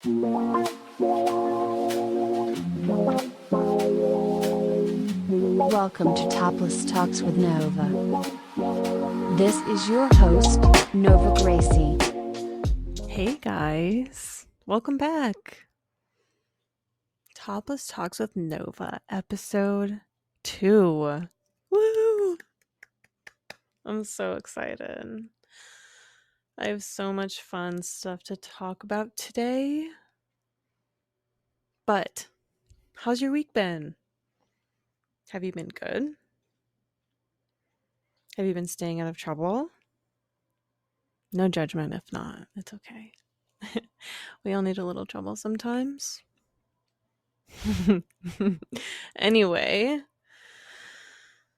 Welcome to Topless Talks with Nova. This is your host, Nova Gracie. Hey guys, welcome back. Topless Talks with Nova, episode 2. Woo! I'm so excited. I have so much fun stuff to talk about today. But how's your week been? Have you been good? Have you been staying out of trouble? No judgment if not. It's okay. We all need a little trouble sometimes. Anyway,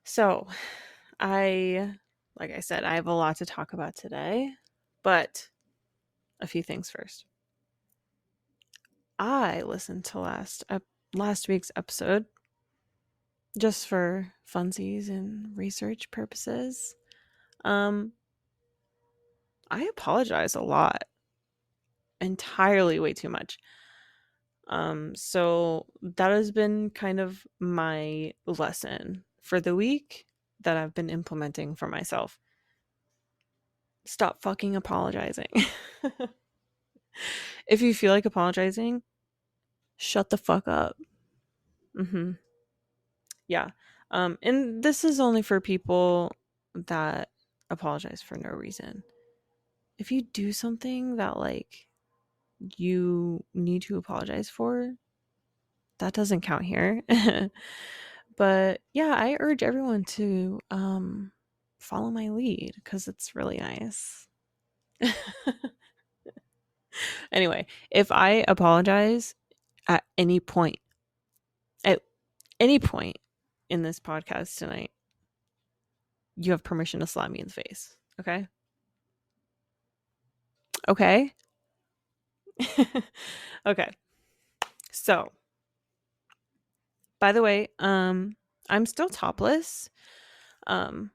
so like I said, I have a lot to talk about today, but a few things first. I listened to last week's episode just for funsies and research purposes. I apologize a lot. Entirely way too much. So that has been kind of my lesson for the week that I've been implementing for myself. Stop fucking apologizing. If you feel like apologizing, shut the fuck up. Yeah. And this is only for people that apologize for no reason. If you do something that like you need to apologize for, that doesn't count here. But yeah, I urge everyone to follow my lead because it's really nice. Anyway, if I apologize at any point in this podcast tonight, you have permission to slap me in the face. Okay? Okay? Okay. So, by the way, I'm still topless. Those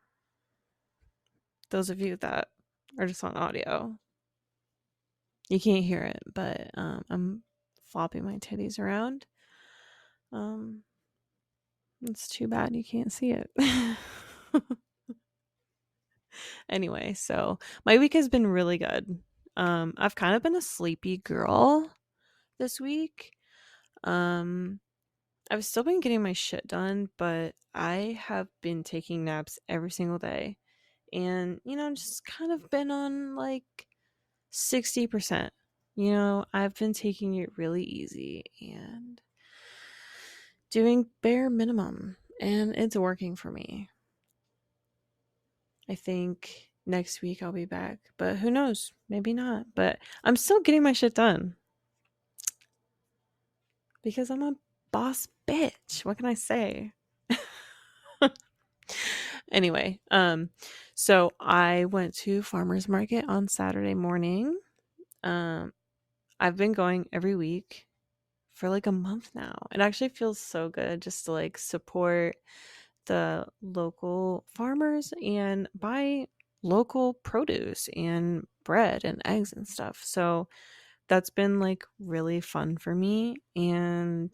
of you that are just on audio, you can't hear it, but I'm flopping my titties around. It's too bad you can't see it. Anyway, so my week has been really good. I've kind of been a sleepy girl this week. I've still been getting my shit done, but I have been taking naps every single day. And, just kind of been on like 60%. I've been taking it really easy and doing bare minimum. And it's working for me. I think next week I'll be back, but who knows? Maybe not. But I'm still getting my shit done. Because I'm a boss bitch. What can I say? Anyway, so I went to farmer's market on Saturday morning. I've been going every week for like a month now. It actually feels so good just to like support the local farmers and buy local produce and bread and eggs and stuff. So that's been like really fun for me, and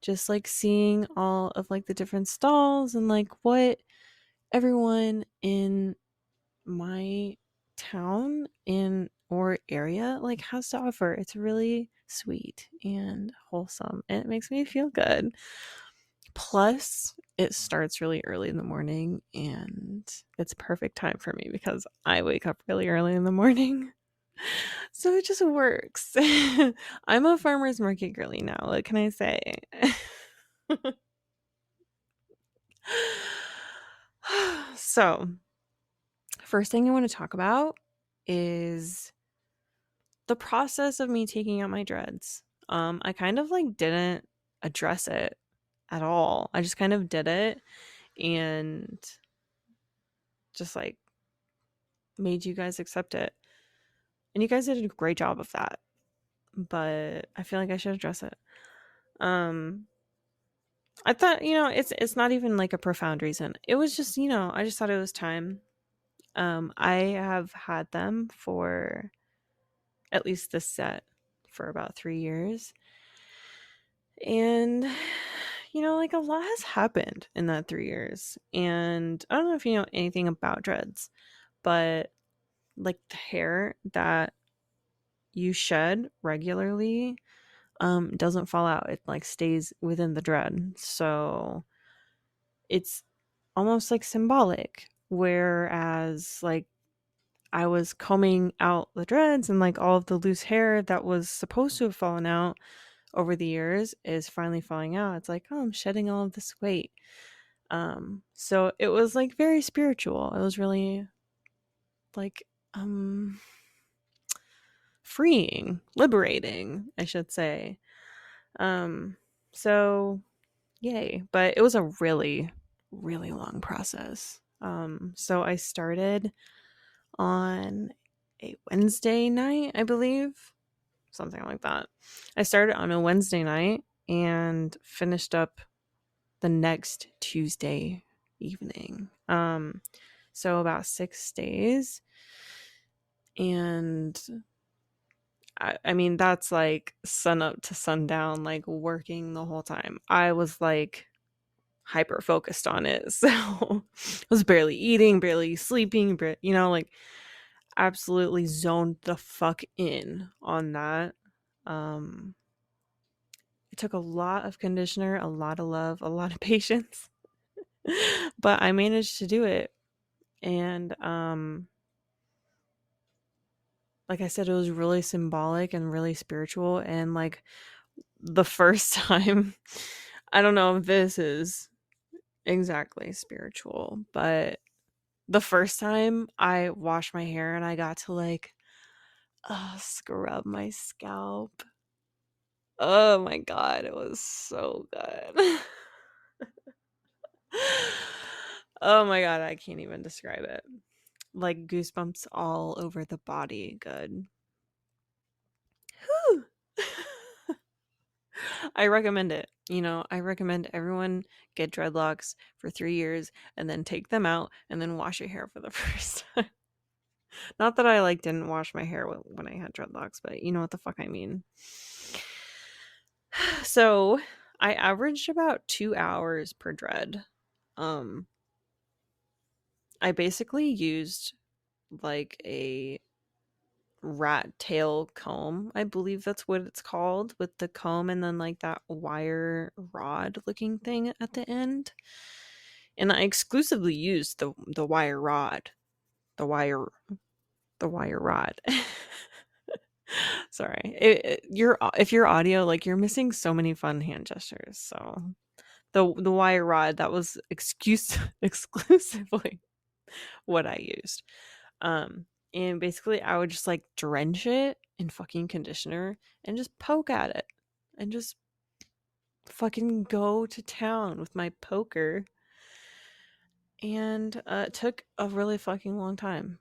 just like seeing all of like the different stalls and like what everyone in my town or area like has to offer. It's really sweet and wholesome, and it makes me feel good. Plus, it starts really early in the morning, and it's perfect time for me because I wake up really early in the morning. So it just works. I'm a farmer's market girly now. What can I say? So, first thing I want to talk about is the process of me taking out my dreads. I kind of like didn't address it at all. I just kind of did it and just like made you guys accept it. And you guys did a great job of that. But I feel like I should address it. I thought, it's not even like a profound reason. It was just, I just thought it was time. I have had them for at least this set for about 3 years. And like a lot has happened in that 3 years. And I don't know if you know anything about dreads, but like the hair that you shed regularly doesn't fall out. It like stays within the dread. So it's almost like symbolic. Whereas like I was combing out the dreads and like all of the loose hair that was supposed to have fallen out over the years is finally falling out. It's like, oh, I'm shedding all of this weight. So it was like very spiritual. It was really like freeing, liberating, I should say. So yay. But it was a really, really long process. So I started on a Wednesday night, I believe. Something like that. I started on a Wednesday night and finished up the next Tuesday evening. So about 6 days. And I mean, that's like sun up to sundown, like working the whole time. I was like hyper focused on it. So I was barely eating, barely sleeping, like absolutely zoned the fuck in on that. It took a lot of conditioner, a lot of love, a lot of patience, but I managed to do it. And like I said, it was really symbolic and really spiritual. And like the first time, I don't know if this is exactly spiritual, but the first time I washed my hair and I got to like scrub my scalp. Oh my god, it was so good. Oh my god, I can't even describe it. Like goosebumps all over the body. Good. Whew. I recommend it. I recommend everyone get dreadlocks for 3 years and then take them out and then wash your hair for the first time. Not that I like didn't wash my hair when I had dreadlocks, but you know what the fuck I mean. So I averaged about 2 hours per dread. I basically used like a rat tail comb. I believe that's what it's called, with the comb and then like that wire rod looking thing at the end. And I exclusively used the wire rod. The wire rod. Sorry. If you're audio, like you're missing so many fun hand gestures. So the wire rod, that was exclusively what I used. And basically I would just like drench it in fucking conditioner and just poke at it and just fucking go to town with my poker. And it took a really fucking long time.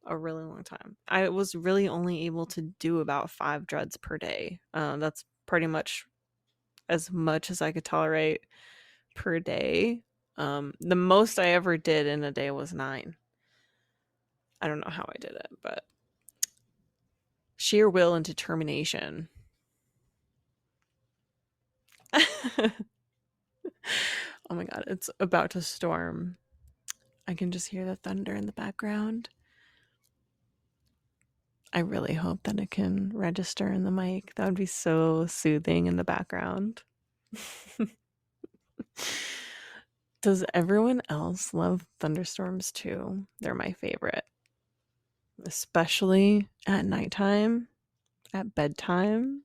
A really long time. I was really only able to do about 5 dreads per day. That's pretty much as I could tolerate per day. The most I ever did in a day was 9. I don't know how I did it, but sheer will and determination. Oh my god, it's about to storm. I can just hear the thunder in the background. I really hope that it can register in the mic. That would be so soothing in the background. Does everyone else love thunderstorms too? They're my favorite. Especially at nighttime, at bedtime.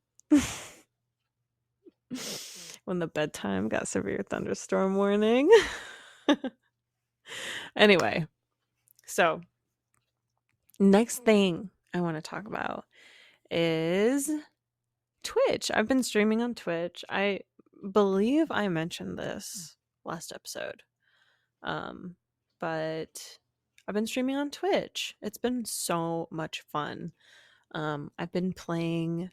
When the bedtime got severe thunderstorm warning. Anyway, so next thing I want to talk about is Twitch. I've been streaming on Twitch. I believe I mentioned this last episode. But I've been streaming on Twitch. It's been so much fun. I've been playing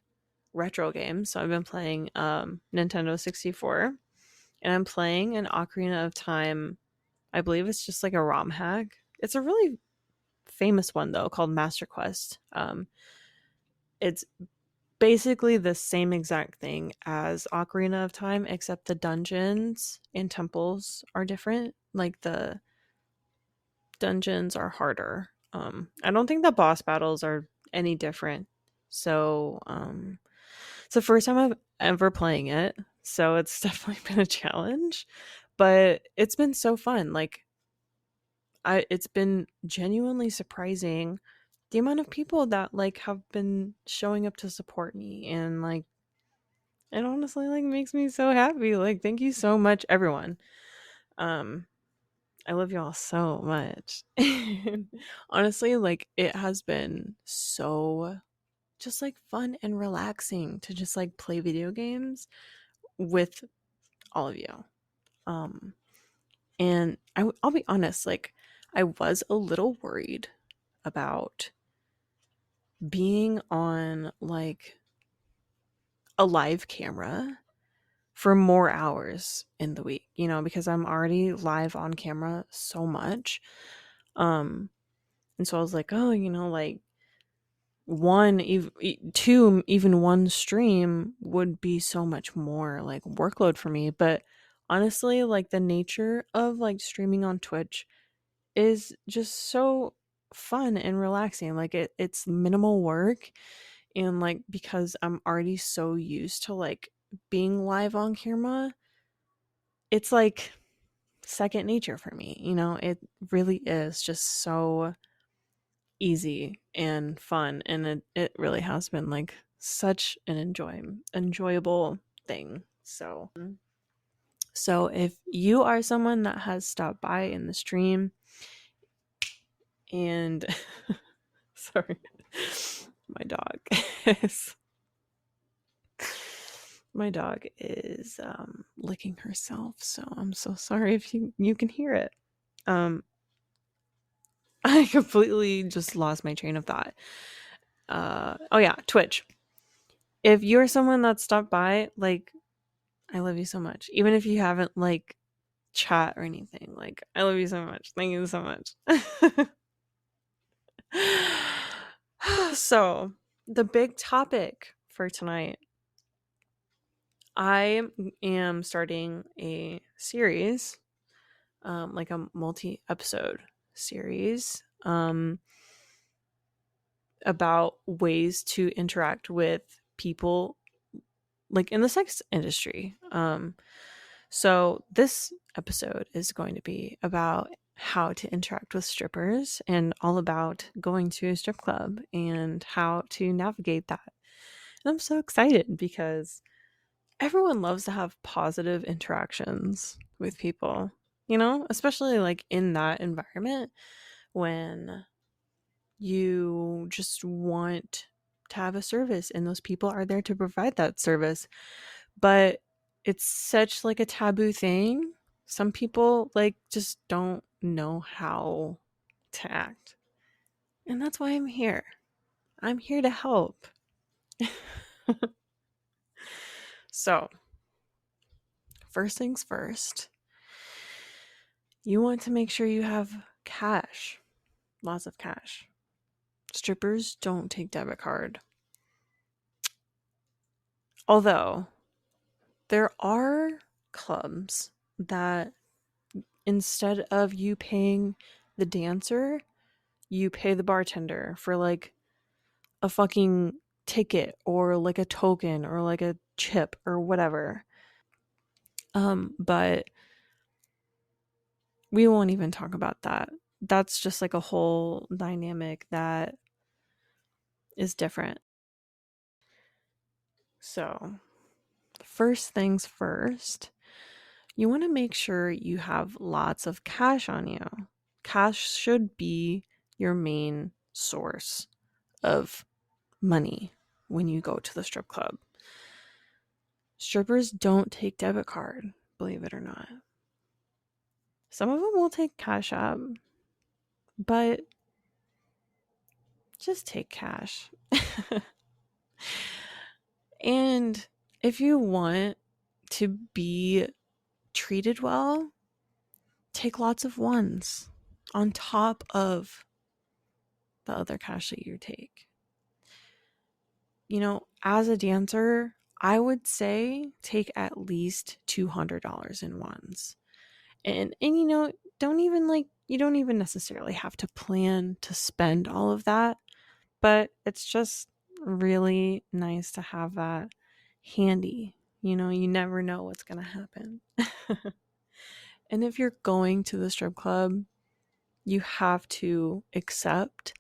retro games. So I've been playing Nintendo 64, and I'm playing an Ocarina of Time. I believe it's just like a ROM hack. It's a really famous one though, called Master Quest. It's basically the same exact thing as Ocarina of Time, except the dungeons and temples are different. Like the dungeons are harder. I don't think the boss battles are any different. So, it's the first time I've ever playing it, so it's definitely been a challenge, but it's been so fun. Like it's been genuinely surprising the amount of people that like have been showing up to support me, and like it honestly like makes me so happy. Like thank you so much everyone. Um I love y'all so much. Honestly, like it has been so just like fun and relaxing to just like play video games with all of you. Um and I'll be honest, like I was a little worried about being on like a live camera for more hours in the week, you know, because I'm already live on camera so much. Um and so I was like, oh, you know, like two, even one stream would be so much more like workload for me. But honestly, like the nature of like streaming on Twitch is just so fun and relaxing. Like it's minimal work, and like because I'm already so used to like being live on camera, it's like second nature for me. You know, it really is just so easy and fun, and it really has been like such an enjoyable thing. So if you are someone that has stopped by in the stream and sorry, my dog is my dog is licking herself, so I'm so sorry if you can hear it. I completely just lost my train of thought. Oh yeah, Twitch. If you're someone that stopped by, like I love you so much. Even if you haven't like chat or anything, like I love you so much. Thank you so much. So, the big topic for tonight, I am starting a series, like a multi-episode series, about ways to interact with people like in the sex industry. So this episode is going to be about how to interact with strippers and all about going to a strip club and how to navigate that. And I'm so excited because everyone loves to have positive interactions with people, you know, especially like in that environment when you just want to have a service and those people are there to provide that service. But it's such like a taboo thing. Some people like just don't know how to act. And that's why I'm here. I'm here to help. So, first things first, you want to make sure you have cash, lots of cash. Strippers don't take debit card. Although, there are clubs that instead of you paying the dancer, you pay the bartender for like a fucking ticket or like a token or like a chip or whatever. But we won't even talk about that. That's just like a whole dynamic that is different. So, first things first, you want to make sure you have lots of cash on you. Cash should be your main source of money when you go to the strip club. Strippers don't take debit card, believe it or not. Some of them will take Cash App, but just take cash. And if you want to be treated well, take lots of ones on top of the other cash that you take. as a dancer, I would say take at least $200 in ones. And don't even you don't even necessarily have to plan to spend all of that, but it's just really nice to have that handy. You never know what's going to happen. And if you're going to the strip club, you have to accept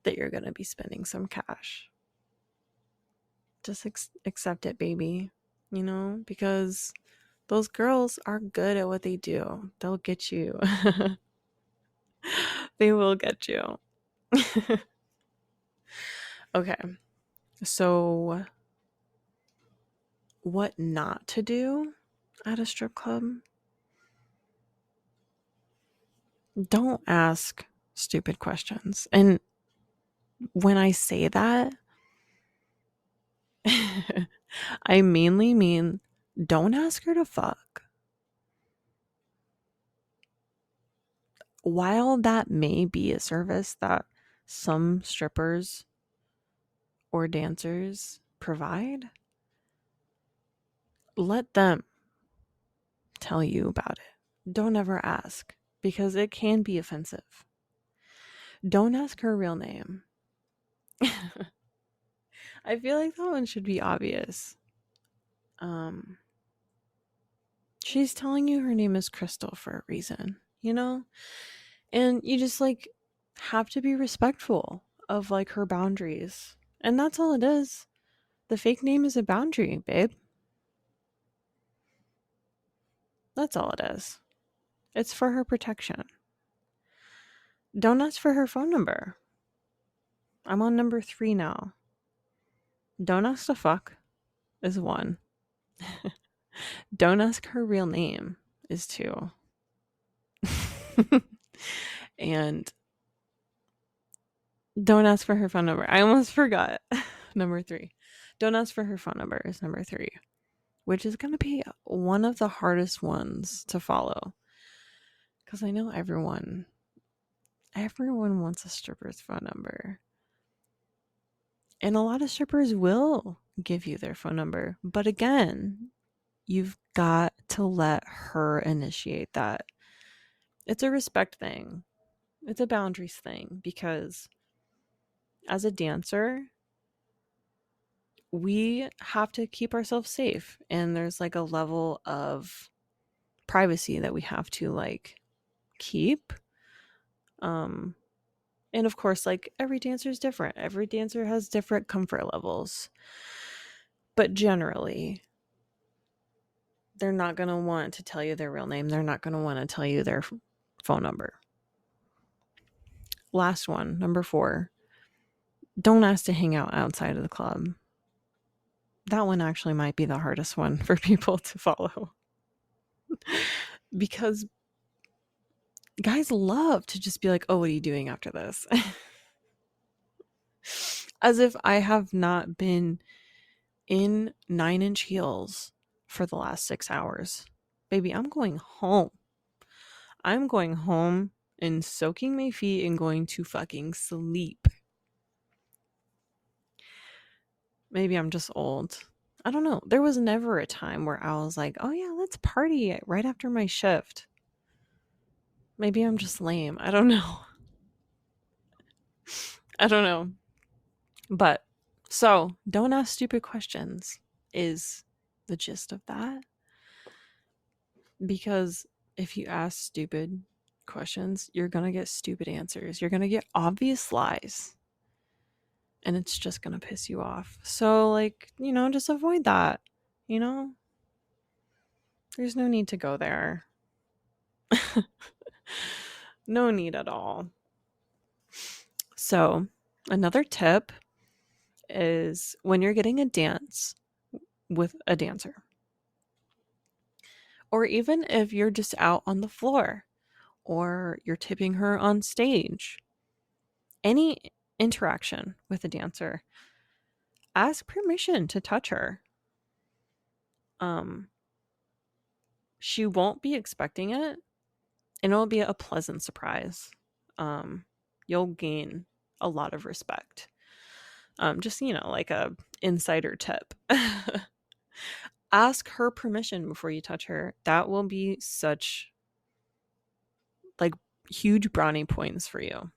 that you're going to be spending some cash. Just accept it, baby, because those girls are good at what they do. They'll get you. They will get you. Okay. So what not to do at a strip club? Don't ask stupid questions. And when I say that, I mainly mean don't ask her to fuck. While that may be a service that some strippers or dancers provide, let them tell you about it. Don't ever ask, because it can be offensive. Don't ask her real name. I feel like that one should be obvious. She's telling you her name is Crystal for a reason, and you just have to be respectful of her boundaries. And that's all it is. The fake name is a boundary, babe. That's all it is. It's for her protection. Don't ask for her phone number. I'm on number 3 now. Don't ask to fuck is 1. Don't ask her real name is 2. And don't ask for her phone number. I almost forgot. Number 3. Don't ask for her phone number is number 3, which is going to be one of the hardest ones to follow. Because I know everyone wants a stripper's phone number. And a lot of strippers will give you their phone number. But again, you've got to let her initiate that. It's a respect thing. It's a boundaries thing, because as a dancer, we have to keep ourselves safe. And there's a level of privacy that we have to keep. And of course, every dancer is different. Every dancer has different comfort levels. But generally, they're not going to want to tell you their real name. They're not going to want to tell you their phone number. Last one, number 4. Don't ask to hang out outside of the club. That one actually might be the hardest one for people to follow. Because guys love to just be like, oh, what are you doing after this? As if I have not been in 9-inch heels for the last 6 hours. Baby, I'm going home. I'm going home and soaking my feet and going to fucking sleep. Maybe I'm just old. I don't know. There was never a time where I was like, oh yeah, let's party right after my shift. Maybe I'm just lame. I don't know. I don't know. But so don't ask stupid questions is the gist of that. Because if you ask stupid questions, you're going to get stupid answers. You're going to get obvious lies. And it's just going to piss you off. So, just avoid that. There's no need to go there. No need at all. So, another tip is when you're getting a dance with a dancer, or even if you're just out on the floor or you're tipping her on stage, any interaction with a dancer, ask permission to touch her. She won't be expecting it, and it'll be a pleasant surprise. You'll gain a lot of respect. Just, like a insider tip. Ask her permission before you touch her. That will be such like huge brownie points for you.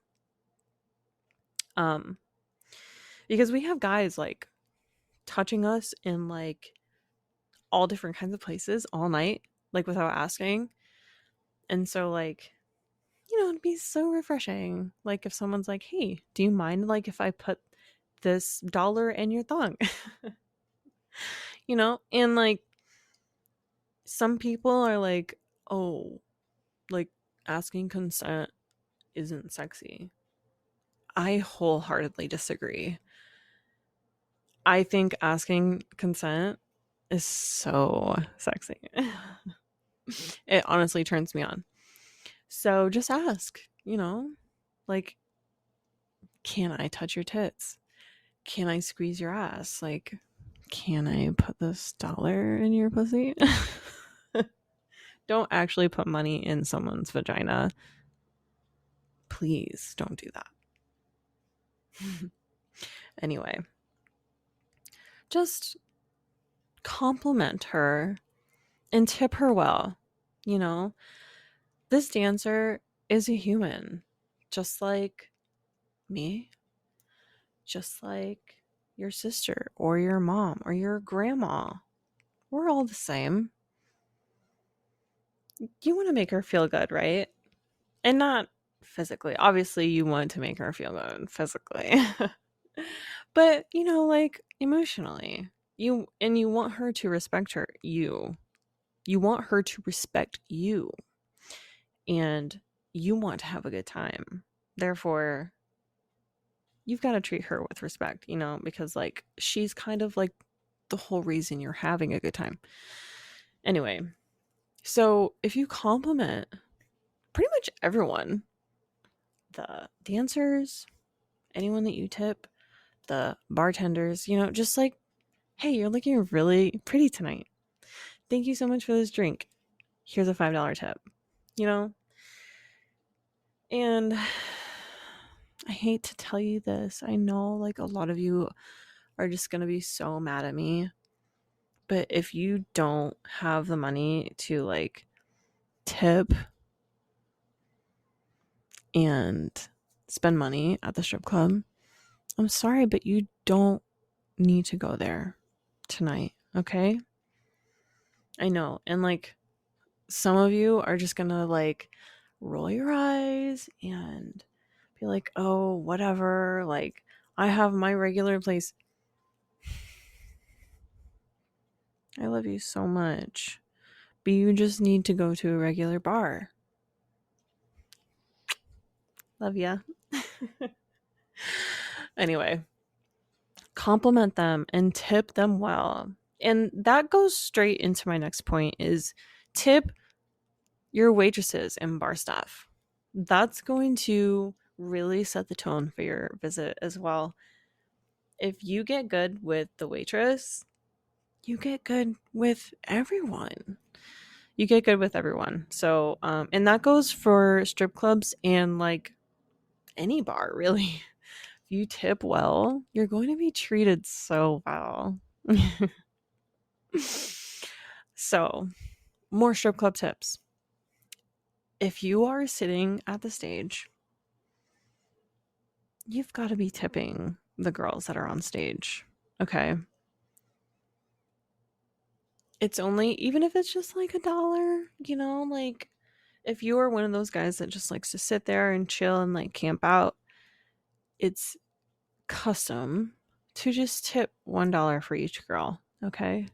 Because we have guys like touching us in like all different kinds of places all night, like without asking. And so like, it'd be so refreshing. Like if someone's like, "Hey, do you mind like if I put this dollar in your thong?" And like some people are like, "Oh, like asking consent isn't sexy." I wholeheartedly disagree. I think asking consent is so sexy. It honestly turns me on. So just ask, like, can I touch your tits? Can I squeeze your ass? Like, can I put this dollar in your pussy? Don't actually put money in someone's vagina. Please don't do that. Anyway, just compliment her and tip her well. This dancer is a human, just like me, just like your sister or your mom or your grandma. We're all the same. You want to make her feel good, right? And not physically. Obviously, you want to make her feel good physically. But, like emotionally. You want her to respect you. You want her to respect you. And you want to have a good time. Therefore, you've got to treat her with respect, because like she's kind of like the whole reason you're having a good time. Anyway, so if you compliment pretty much everyone, the dancers, anyone that you tip, the bartenders, just like, "Hey, you're looking really pretty tonight. Thank you so much for this drink. Here's a $5 tip." And I hate to tell you this. I know like a lot of you are just going to be so mad at me. But if you don't have the money to like tip and spend money at the strip club, I'm sorry, but you don't need to go there tonight, okay? I know. And like some of you are just gonna like roll your eyes and be like, "Oh, whatever, like I have my regular place." I love you so much, but you just need to go to a regular bar. Love ya. Anyway, compliment them and tip them well. And that goes straight into my next point is tip your waitresses and bar staff. That's going to really set the tone for your visit as well. If you get good with the waitress, you get good with everyone. You get good with everyone. So, and that goes for strip clubs and like any bar, really. If you tip well, you're going to be treated so well. So, more strip club tips. If you are sitting at the stage, you've got to be tipping the girls that are on stage. Okay. It's only, even if it's just like $1, like if you are one of those guys that just likes to sit there and chill and like camp out, it's custom to just tip $1 for each girl. Okay.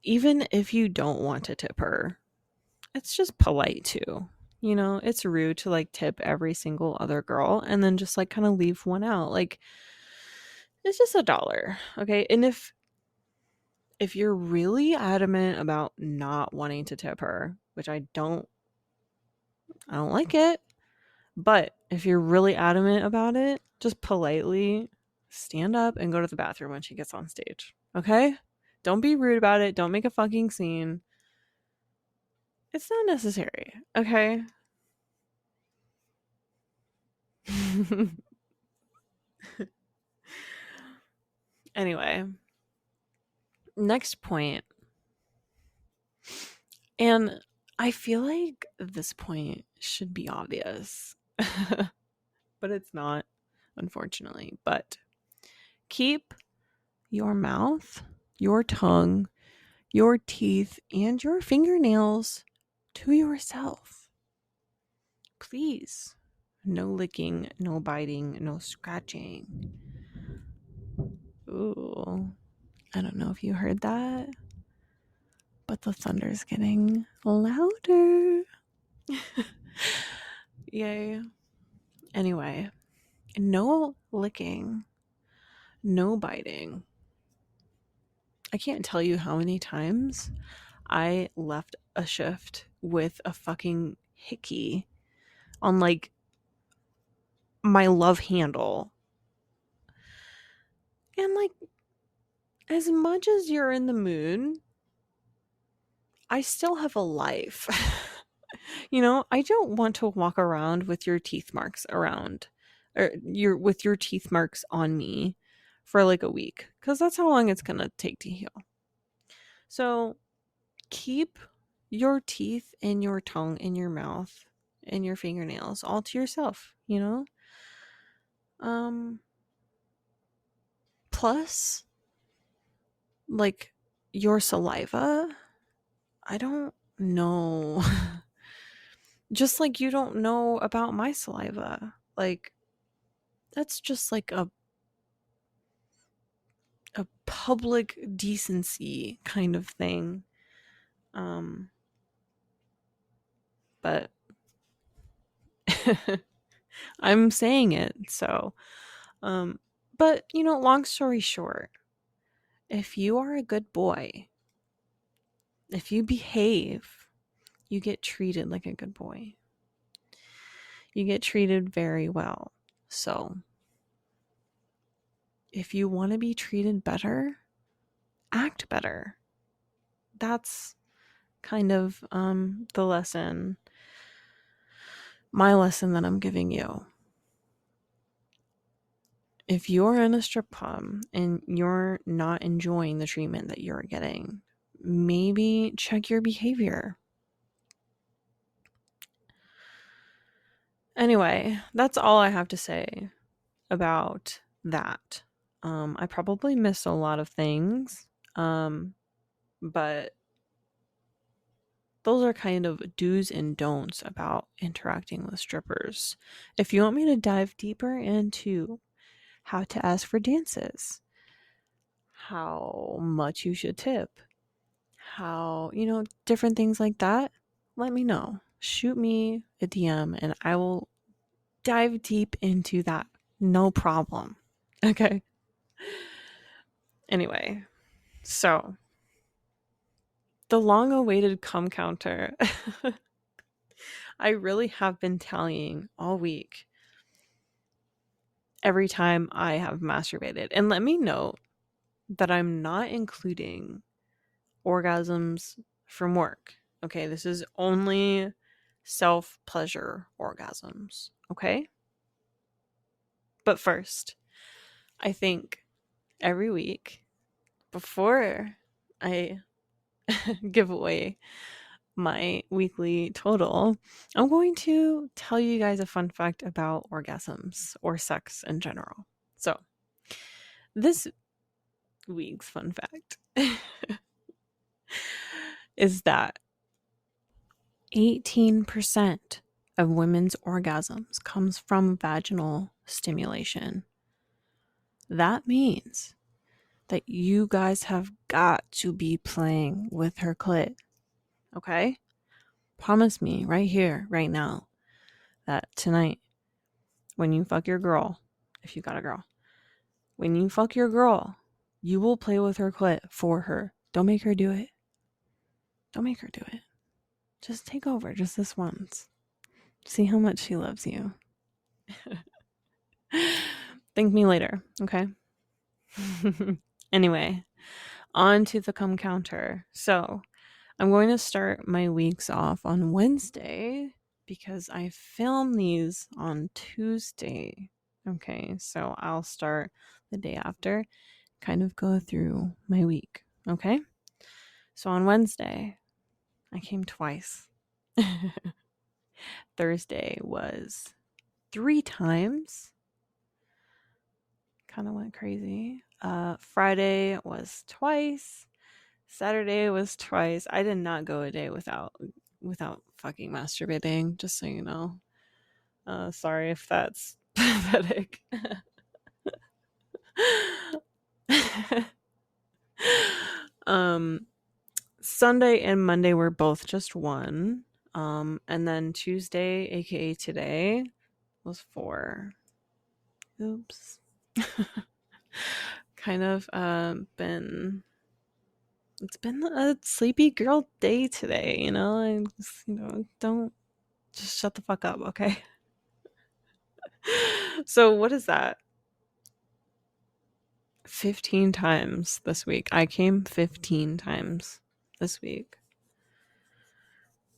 Even if you don't want to tip her, it's just polite too. It's rude to like tip every single other girl and then just like kind of leave one out. Like it's just $1. Okay. And if you're really adamant about not wanting to tip her, which I don't like it, but if you're really adamant about it, just politely stand up and go to the bathroom when she gets on stage. Okay? Don't be rude about it. Don't make a fucking scene. It's not necessary. Okay? Anyway, next point. And I feel like this point should be obvious, but it's not, unfortunately. But keep your mouth, your tongue, your teeth, and your fingernails to yourself. Please. No licking, no biting, no scratching. Ooh. I don't know if you heard that, but the thunder's getting louder. Yay. Anyway, no licking, no biting. I can't tell you how many times I left a shift with a fucking hickey on like my love handle. And like, as much as you're in the mood, I still have a life. You know, I don't want to walk around with your teeth marks around, or with your teeth marks on me for like a week, because that's how long it's gonna take to heal. So keep your teeth and your tongue and your mouth and your fingernails all to yourself, you know? Plus, like, your saliva, I don't know. Just like you don't know about my saliva. Like, that's just like a public decency kind of thing. But I'm saying it, so but you know, long story short, if you are a good boy, if you behave, you get treated like a good boy. You get treated very well. So if you want to be treated better, act better. That's kind of the lesson, my lesson that I'm giving you. If you're in a strip club and you're not enjoying the treatment that you're getting, maybe check your behavior. Anyway, that's all I have to say about that. I probably missed a lot of things, but those are kind of do's and don'ts about interacting with strippers. If you want me to dive deeper into how to ask for dances, how much you should tip, how, you know, different things like that, let me know. Shoot me a DM and I will dive deep into that. No problem. Okay. Anyway, so the long awaited cum counter. I really have been tallying all week every time I have masturbated. And let me note that I'm not including orgasms from work. Okay, this is only self-pleasure orgasms. Okay? But first, I think every week before I give away my weekly total, I'm going to tell you guys a fun fact about orgasms or sex in general. So, this week's fun fact is that 18% of women's orgasms comes from vaginal stimulation. That means that you guys have got to be playing with her clit. Okay? Promise me right here, right now, that tonight, when you fuck your girl, if you got a girl, when you fuck your girl, you will play with her clit for her. Don't make her do it. Don't make her do it. Just take over just this once. See how much she loves you. Thank me later, okay? Anyway, on to the cum counter. So, I'm going to start my weeks off on Wednesday because I film these on Tuesday. Okay, so I'll start the day after, kind of go through my week. Okay, so on Wednesday, I came twice. Thursday was 3 times. Kind of went crazy. Friday was twice. Saturday was twice. I did not go a day without fucking masturbating, just so you know. Sorry if that's pathetic. um Sunday and Monday were both just one. And then Tuesday, aka today, was 4. Oops. Kind of been it's been a sleepy girl day today, you know? I just, don't just shut the fuck up, okay? So what is that? 15 times this week. I came 15 times this week.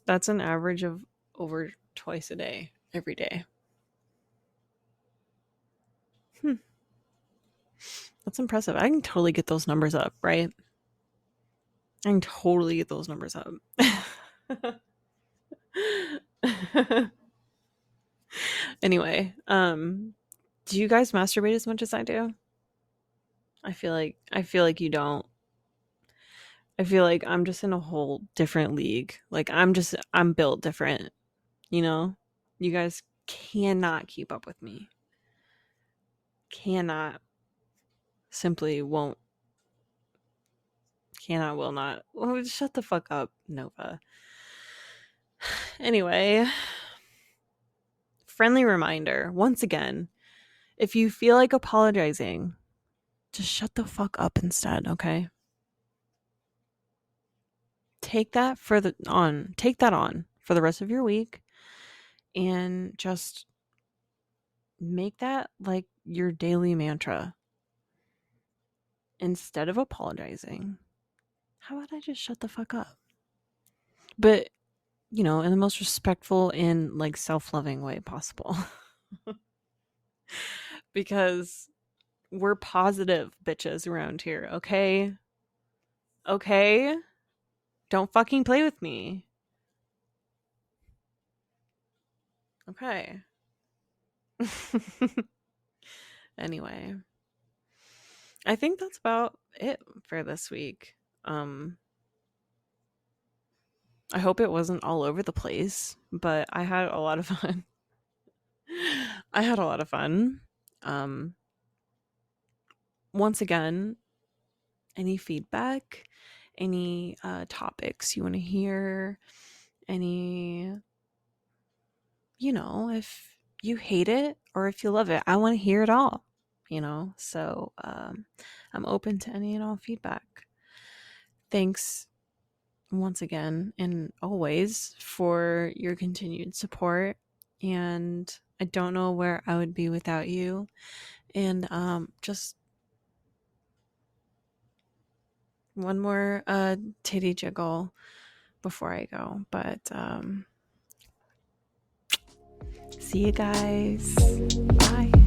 That's an average of over twice a day, every day. That's impressive. I can totally get those numbers up, right? I can totally get those numbers up. Anyway, do you guys masturbate as much as I do? I feel like you don't. I feel like I'm just in a whole different league. Like I'm built different, you know? You guys cannot keep up with me. Cannot. Simply won't. Cannot, will not. Oh, shut the fuck up, Nova. Anyway, friendly reminder once again, if you feel like apologizing, just shut the fuck up instead, okay? Take that on for the rest of your week and just make that like your daily mantra. Instead of apologizing, how about I just shut the fuck up? But, in the most respectful and like self-loving way possible. Because we're positive bitches around here, okay? Okay? Don't fucking play with me. Okay. Anyway, I think that's about it for this week. I hope it wasn't all over the place, but I had a lot of fun. I had a lot of fun. Once again, any feedback, any topics you want to hear, any, if you hate it or if you love it, I want to hear it all, so I'm open to any and all feedback. Thanks once again and always for your continued support, and I don't know where I would be without you. And just one more titty jiggle before I go, but see you guys. Bye.